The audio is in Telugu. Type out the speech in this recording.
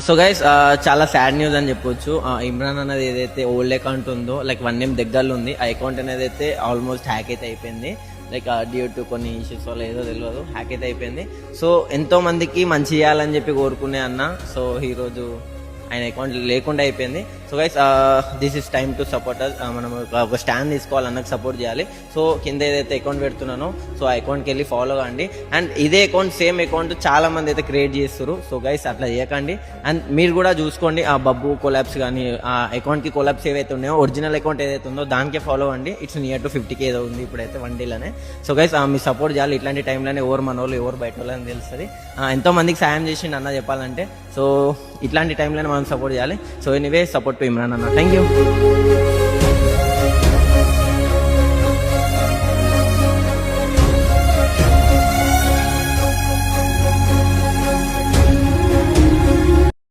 సో గైస్ చాలా సాడ్ న్యూస్ అని చెప్పొచ్చు. ఇమ్రాన్ అనేది ఏదైతే ఓల్డ్ అకౌంట్ ఉందో లైక్ 1 name దగ్గరలో ఉంది. ఆ అకౌంట్ అనేది అయితే ఆల్మోస్ట్ హ్యాక్ అయితే అయిపోయింది. లైక్ డ్యూ టు కొన్ని ఇష్యూస్ వల్ల ఏదో తెలియదు హ్యాక్ అయితే అయిపోయింది. సో ఎంతో మందికి మంచి చేయాలని చెప్పి కోరుకునే అన్న సో ఈరోజు ఆయన అకౌంట్ లేకుండా అయిపోయింది. So guys this is time to support us. మనం ఒక స్టాండ్ తీసుకోవాలి, అన్నకు సపోర్ట్ చేయాలి. సో కింద ఏదైతే అకౌంట్ పెడుతున్నానో సో ఆ అకౌంట్కి వెళ్ళి ఫాలో కండి. అండ్ ఇదే అకౌంట్ సేమ్ అకౌంట్ చాలా మంది అయితే క్రియేట్ చేస్తారు. సో గైస్ అట్లా చేయకండి. అండ్ మీరు కూడా చూసుకోండి ఆ బబ్బు కొలాబ్స్ కానీ ఆ అకౌంట్కి కొలాబ్స్ ఏవైతే ఉన్నాయో ఒరిజినల్ అకౌంట్ ఏదైతే ఉందో దానికే ఫాలో అండి. ఇట్స్ నియర్ టు 50K ఏదో ఉంది ఇప్పుడైతే 1 డేలోనే. సో గైస్ మీ సపోర్ట్ చేయాలి. ఇట్లాంటి టైంలోనే ఎవరు మన వాళ్ళు ఎవరు బయట వాళ్ళు అని తెలుస్తుంది. ఎంతో మందికి సాయం చేసిండు అన్న చెప్పాలంటే. సో ఇట్లాంటి టైంలోనే మనం సపోర్ట్ చేయాలి. So anyway support to Imran అన్న. Thank you.